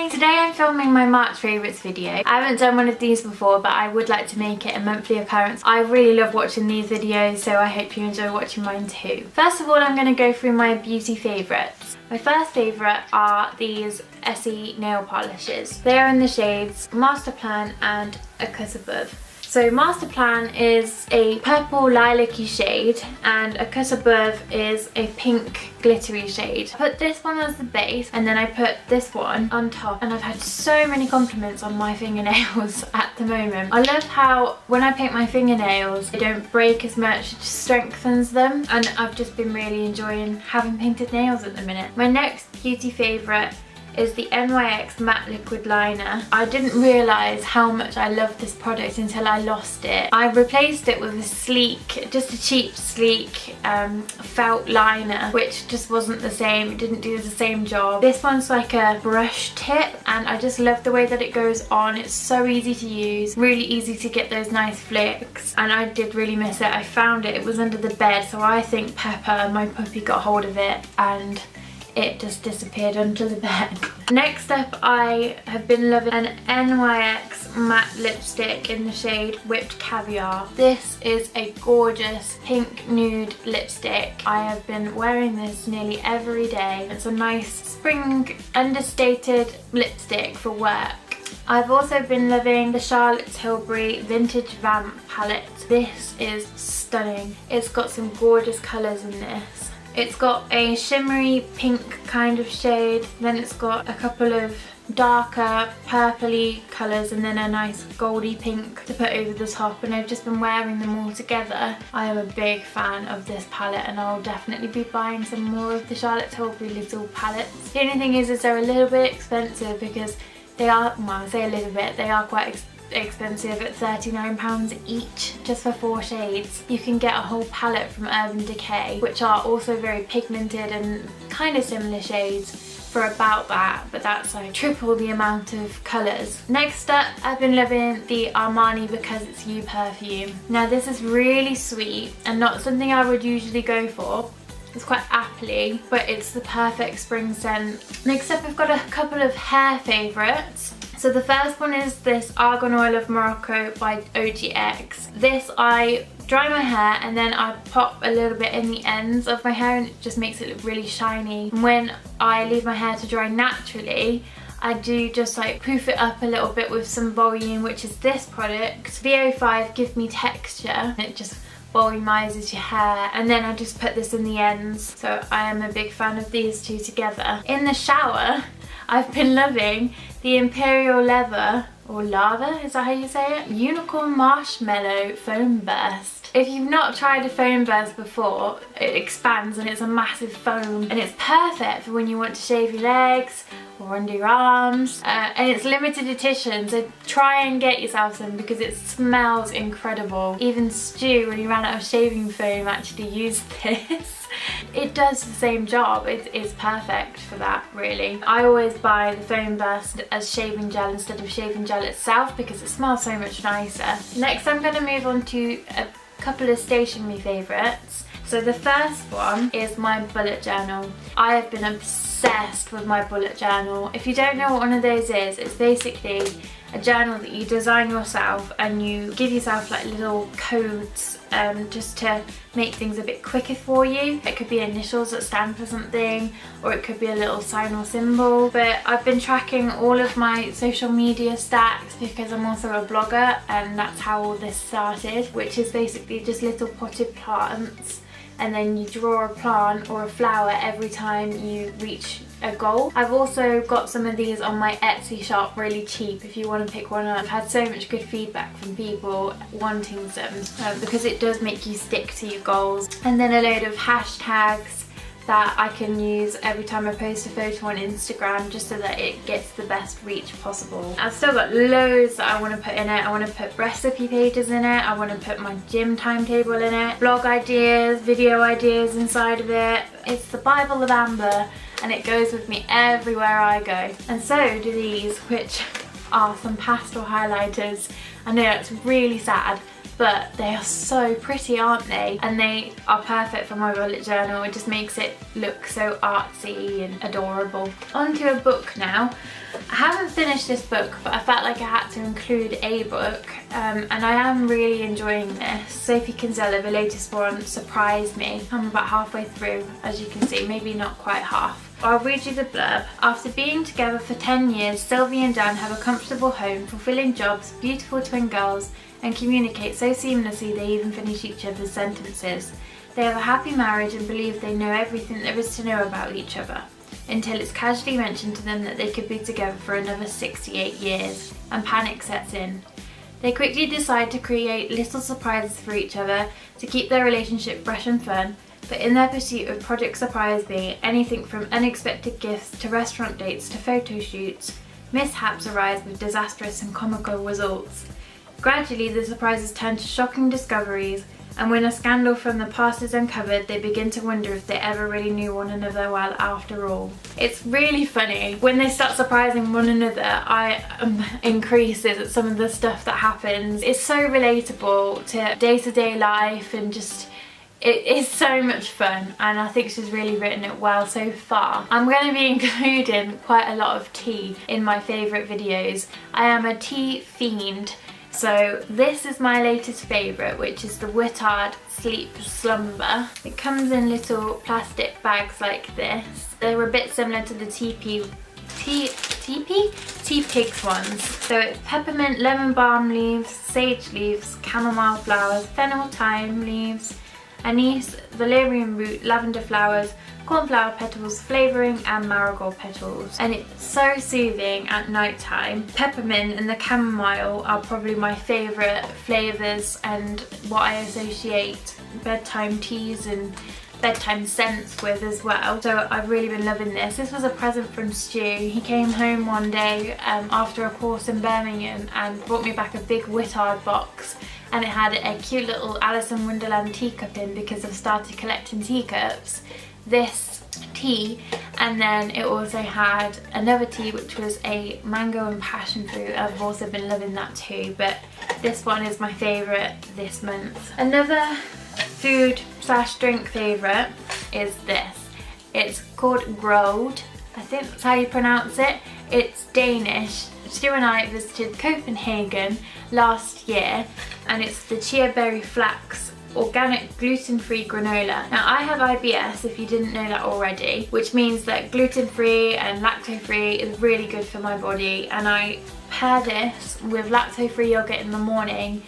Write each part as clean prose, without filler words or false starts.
Hi! Today I'm filming my March favourites video. I haven't done one of these before, but I would like to make it a monthly occurrence. I really love watching these videos, so I hope you enjoy watching mine too. First of all, I'm going to go through my beauty favourites. My first favourite are these Essie nail polishes. They are in the shades Master Plan and A Cut Above. So Master Plan is a purple lilac-y shade and A Cut Above is a pink glittery shade. I put this one as the base and then I put this one on top, and I've had so many compliments on my fingernails at the moment. I love how when I paint my fingernails they don't break as much, it just strengthens them, and I've just been really enjoying having painted nails at the minute. My next beauty favourite is the NYX Matte Liquid Liner. I didn't realise how much I loved this product until I lost it. I replaced it with a sleek, just a cheap sleek felt liner, which just wasn't the same. It didn't do the same job. This one's like a brush tip and I just love the way that it goes on. It's so easy to use, really easy to get those nice flicks, and I did really miss it. I found it, it was under the bed, so I think Pepper, my puppy, got hold of it and it just disappeared under the bed. Next up, I have been loving an NYX matte lipstick in the shade Whipped Caviar. This is a gorgeous pink nude lipstick. I have been wearing this nearly every day. It's a nice spring understated lipstick for work. I've also been loving the Charlotte Tilbury Vintage Vamp palette. This is stunning. It's got some gorgeous colours in this. It's got a shimmery pink kind of shade, then it's got a couple of darker purpley colours and then a nice goldy pink to put over the top, and I've just been wearing them all together. I am a big fan of this palette and I'll definitely be buying some more of the Charlotte Tilbury little palettes. The only thing is they're a little bit expensive because they are, well, I say a little bit, they are quite expensive at £39 each just for 4 shades. You can get a whole palette from Urban Decay, which are also very pigmented and kind of similar shades, for about that, but that's like triple the amount of colours. Next up, I've been loving the Armani Because It's You perfume. Now this is really sweet and not something I would usually go for. It's quite appley, but it's the perfect spring scent. Next up, I've got a couple of hair favourites. So the first one is this Argan Oil of Morocco by OGX. This I dry my hair and then I pop a little bit in the ends of my hair and it just makes it look really shiny. And when I leave my hair to dry naturally, I do just like poof it up a little bit with some volume, which is this product. VO5 Give Me Texture. It just volumizes your hair, and then I just put this in the ends. So I am a big fan of these two together. In the shower, I've been loving the Imperial Leather, or Lava, is that how you say it? Unicorn Marshmallow Foam Burst. If you've not tried a foam burst before, it expands and it's a massive foam, and it's perfect for when you want to shave your legs or under your arms, and it's limited edition, so try and get yourself some because it smells incredible. Even Stu, when he ran out of shaving foam, actually used this. It does the same job. It is perfect for that, really. I always buy the foam burst as shaving gel instead of shaving gel itself because it smells so much nicer. Next, I'm going to move on to a couple of stationery favourites. So the first one is my bullet journal. I have been obsessed with my bullet journal. If you don't know what one of those is, it's basically a journal that you design yourself and you give yourself like little codes just to make things a bit quicker for you. It could be initials that stand for something, or it could be a little sign or symbol. But I've been tracking all of my social media stacks because I'm also a blogger, and that's how all this started, which is basically just little potted plants, and then you draw a plant or a flower every time you reach a goal. I've also got some of these on my Etsy shop really cheap if you want to pick one up. I've had so much good feedback from people wanting some because it does make you stick to your goals. And then a load of hashtags that I can use every time I post a photo on Instagram, just so that it gets the best reach possible. I've still got loads that I want to put in it. I want to put recipe pages in it, I want to put my gym timetable in it, blog ideas, video ideas inside of it. It's the Bible of Amber and it goes with me everywhere I go. And so do these, which are some pastel highlighters. I know it's really sad, but they are so pretty, aren't they? And they are perfect for my bullet journal. It just makes it look so artsy and adorable. Onto a book now. I haven't finished this book, but I felt like I had to include a book, and I am really enjoying this. Sophie Kinsella, the latest one, surprised me. I'm about halfway through, as you can see, maybe not quite half. I'll read you the blurb. After being together for 10 years, Sylvie and Dan have a comfortable home, fulfilling jobs, beautiful twin girls, and communicate so seamlessly they even finish each other's sentences. They have a happy marriage and believe they know everything there is to know about each other, until it's casually mentioned to them that they could be together for another 68 years, and panic sets in. They quickly decide to create little surprises for each other to keep their relationship fresh and fun, but in their pursuit of Project Surprise Me, anything from unexpected gifts to restaurant dates to photo shoots, mishaps arise with disastrous and comical results. Gradually, the surprises turn to shocking discoveries, and when a scandal from the past is uncovered, they begin to wonder if they ever really knew one another well after all. It's really funny. When they start surprising one another, I increases at some of the stuff that happens. It's so relatable to day-to-day life, and just it is so much fun, and I think she's really written it well so far. I'm going to be including quite a lot of tea in my favourite videos. I am a tea fiend. So this is my latest favourite, which is the Wittard Sleep Slumber. It comes in little plastic bags like this. They're a bit similar to the Tea Pigs ones. So it's peppermint, lemon balm leaves, sage leaves, chamomile flowers, fennel thyme leaves, anise, valerian root, lavender flowers, cornflower petals, flavouring, and marigold petals. And it's so soothing at night time. Peppermint and the chamomile are probably my favourite flavours and what I associate bedtime teas and bedtime scents with as well. So I've really been loving this. This was a present from Stu. He came home one day after a course in Birmingham and brought me back a big Wittard box, and it had a cute little Alice in Wonderland teacup in because I've started collecting teacups. This tea, and then it also had another tea which was a mango and passion fruit. I've also been loving that too, but this one is my favourite this month. Another food / drink favourite is this. It's called Grode. I think that's how you pronounce it. It's Danish. Stu and I visited Copenhagen last year, and it's the Chia Berry Flax organic gluten-free granola. Now I have IBS, if you didn't know that already, which means that gluten-free and lacto-free is really good for my body, and I pair this with lacto-free yogurt in the morning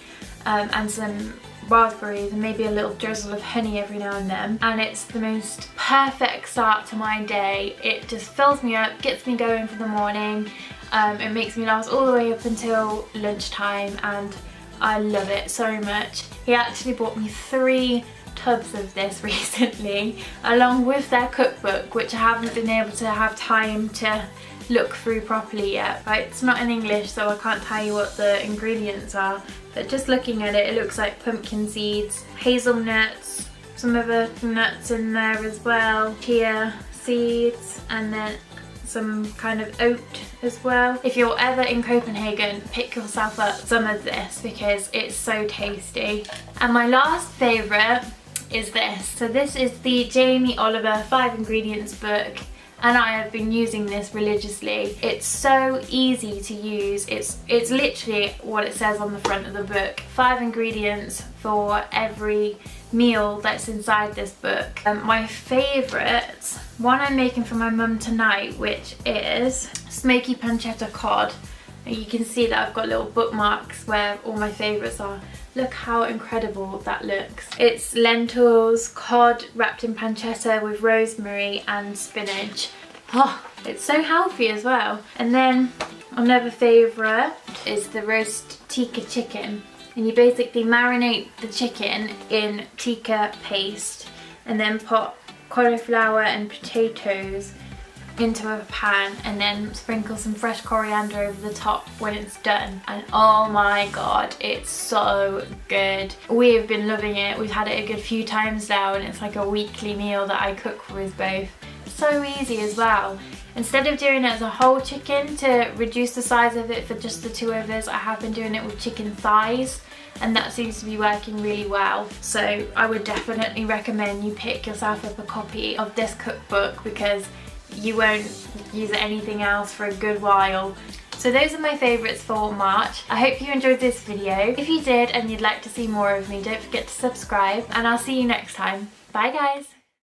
and some raspberries and maybe a little drizzle of honey every now and then, and it's the most perfect start to my day. It just fills me up, gets me going for the morning. It makes me last all the way up until lunchtime, and I love it so much. He actually bought me 3 tubs of this recently, along with their cookbook, which I haven't been able to have time to look through properly yet. Right, it's not in English, so I can't tell you what the ingredients are, but just looking at it, it looks like pumpkin seeds, hazelnuts, some other nuts in there as well, chia seeds, and then some kind of oat as well. If you're ever in Copenhagen, pick yourself up some of this because it's so tasty. And my last favourite is this. So this is the Jamie Oliver 5 ingredients book, and I have been using this religiously. It's so easy to use. It's literally what it says on the front of the book. 5 ingredients for every meal that's inside this book. My favourite one I'm making for my mum tonight, which is smoky pancetta cod. And you can see that I've got little bookmarks where all my favourites are. Look how incredible that looks. It's lentils, cod wrapped in pancetta with rosemary and spinach. Oh, it's so healthy as well. And then another favourite is the roast tikka chicken. And you basically marinate the chicken in tikka paste and then put cauliflower and potatoes into a pan and then sprinkle some fresh coriander over the top when it's done, and oh my god, it's so good. We have been loving it. We've had it a good few times now, and it's like a weekly meal that I cook for us both. So easy as well. Instead of doing it as a whole chicken to reduce the size of it for just the 2 of us, I have been doing it with chicken thighs, and that seems to be working really well. So I would definitely recommend you pick yourself up a copy of this cookbook because you won't use anything else for a good while. So those are my favourites for March. I hope you enjoyed this video. If you did and you'd like to see more of me, don't forget to subscribe, and I'll see you next time. Bye guys!